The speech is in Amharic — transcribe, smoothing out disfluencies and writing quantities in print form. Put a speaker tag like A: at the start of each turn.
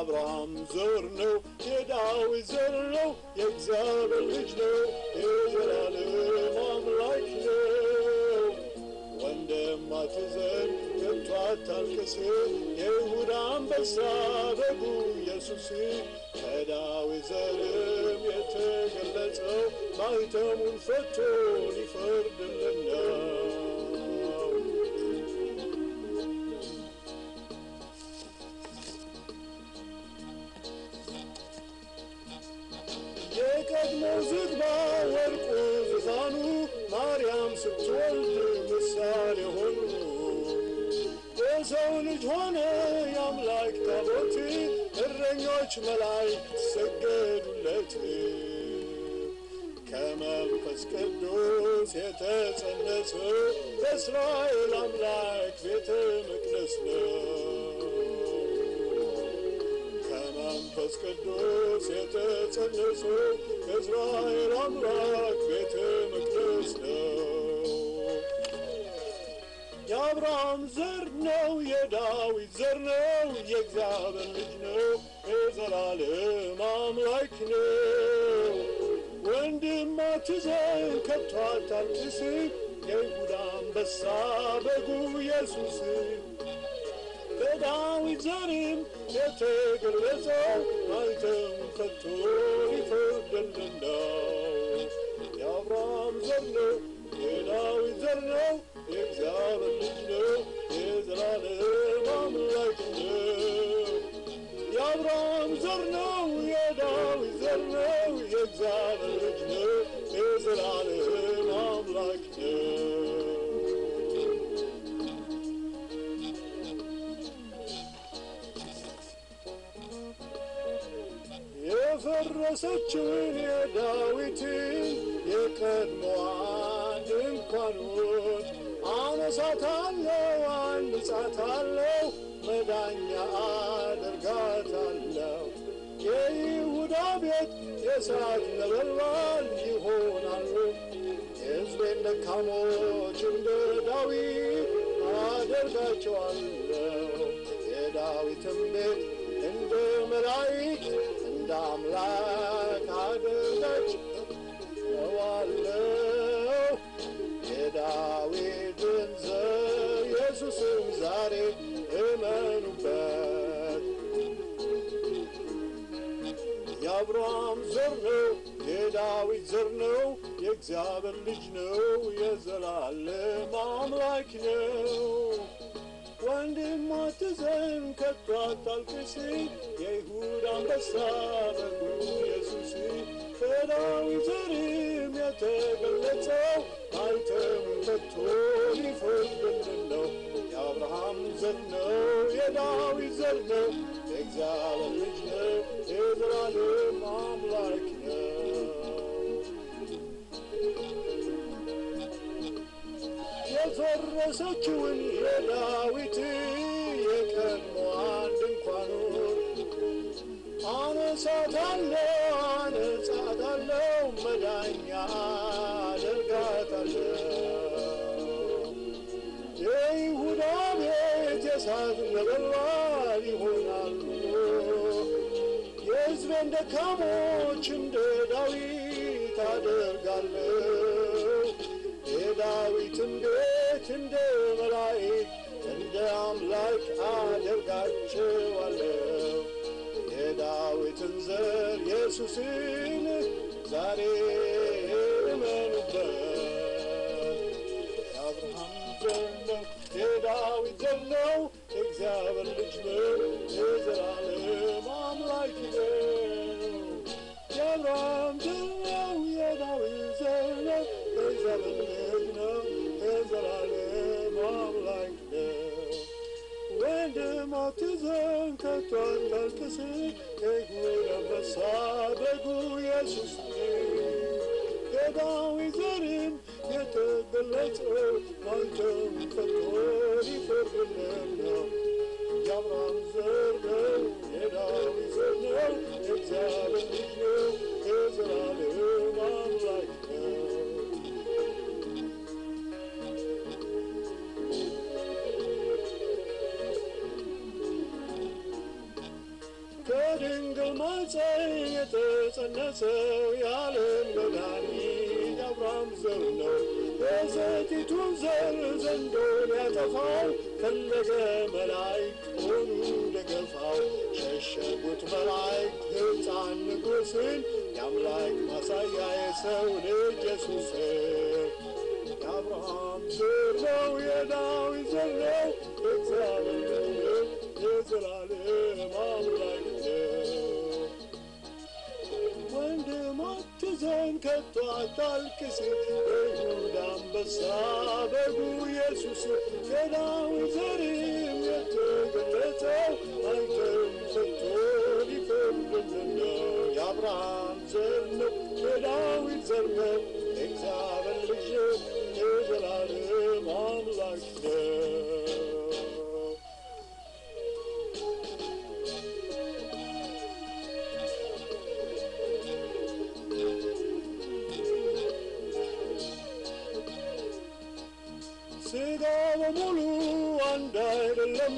A: የአብርሃም ዘር ነው የዳዊት ዘር ነው የእግዚአብሔር ልጅ ነው የዘላለም አምላክ ነው ወንድም አትዘን ከቶ አታልቅስ የይሁዳ አንበሳ በጉ ኢየሱስ ከዳዊት ዘርም የተገለጸው ማኅተሙን ፈቶ ሊፈርድልን ነው የቀድሞ ዝግባ ወርቁ ዙፋኑ ማርያም ስትወልድ ምሳሌ ሆኑ የሰው ልጅ ሆነ የአምላክ ታቦት እረኞች መላእክት ሰገዱለት ከመንፈስ ቅዱስ የተጸነሰው በእስራኤል አምላክ ቤተ መቅደስ ነው መንፈስ ቅዱስ የተጸነሰው የእስራኤል አምላክ ቤተ መቅደስ ነው የአብርሃም ዘር ነው የዳዊት ዘር ነው የእግዚአብሔር ልጅ ነው የዘላለም አምላክ ነው ወንድም አትዘን ከቶ አታልቅስ የይሁዳ አንበሳ በጉ ኢየሱስ በዳዊት ዘርም የተገለጸው ማኅተሙን ፈቶ ሊፈርድልን ነው የአብርሃም ዘር ነው የዳዊት ዘር ነው የእግዚአብሔር ልጅ ነው የዘላለም አምላክ ነው የአብርሃም ዘር ነው የዳዊት ዘር ነው የእግዚአብሔር ልጅ ነው የዘላለም አምላክ ነው የፈረሰችን የዳዊትን የቀድሞዋን ድንኳኑን አነሳታለሁ አንጻታለሁ መዳኛ አደርጋታለሁ የይሁዳ ቤት የእሳት ነበልባል ይሆናሉ የሕዝቤን ደካሞች እንደ ዳዊት አደርጋቸዋለሁ የዳዊትም ቤት እንደ መላእክት እንደ አምላክ አደርጋቸዋለሁ የዳዊትን ዘር ኢየሱስም ዛሬ እመኑበት የአብርሃም ዘር ነው የዳዊት ዘር ነው የእግዚአብሔር ልጅ ነው የዘላለም አምላክ ነው ወንድም አትዘን ከቶ አታልቅስ የይሁዳ አንበሳ በጉ ኢየሱስ ከዳዊት ዘርም የተገለጸው ማኅተሙን ፈቶ ሊፈርድልን ነው የአብርሃም ዘር ነው የዳዊት ዘር ነው የእግዚአብሔር ልጅ ነው የዘላለም አምላክ ነው የፈረሰችውን የዳዊት የቀድሞዋን ድንኳኑን አነሳታለሁ አንጻታለሁ መዳኛ አደርጋታለሁ የይሁዳ ቤት የእሳት ነበልባል ይሆናሉ የሕዝቤን ደካሞች እንደ ዳዊት አደርጋለሁ የዳዊትን ቤት እንደ መላእክት እንደ አምላክ አደርጋቸዋለሁ የዳዊትን ዘር ኢየሱስን ዛሬ እመኑበት የአብርሃም ዘር ነው የዳዊት ዘር ነው የእግዚአብሔር ልጅ ነው የዘላለም አምላክ ነው የአብርሃም ዘር ነው የዳዊት ዘር ነው የእግዚአብሔር ልጅ ነው የዘላለም አምላክ ነው ወንድም አትዘን ከቶ አታልቅስ የይሁዳ አንበሳ በጉ ኢየሱስ የዳዊት ዘርም የተገለጸው ማኅተሙን ፈቶ ሊፈርድልን ነው የአብርሃም ዘር ነው የዳዊት ዘር ነው የእግዚአብሔር ልጅ ነው የዘላለም አምላክ ነው በድንግል ማኅፀን የተጸነሰው የዓለም መድኃኒት የአብርሃም ዘር ነው። የሴቲቱን ዘር ዘንዶ ሊያጠፋው ፈለገ መላእክት ሆኑ ደገፋው። ሸሸጉት መላእክት ሕፃን ንጉሥን የአምላክ ማሳያ የሰው ልጅ ኢየሱስን። የአብርሃም ዘር ነው የዳዊት ዘር ነው እግዚአብሔር የዘላለም አምላክ ነው። ወንድም አትዘን ከቶ አታልቅስ የይሁዳ አንበሳ በጉ ኢየሱስ የዳዊት ዘርም የተገለጸው አንተም ሰጥቶ ሊፈርድልን ነው። የአብርሃም ዘር ነው የዳዊት ዘር ነው እግዚአብሔር ልጅ የዘላለም አምላክ ነው። ሥጋ በሙሉ አንድ አይደለም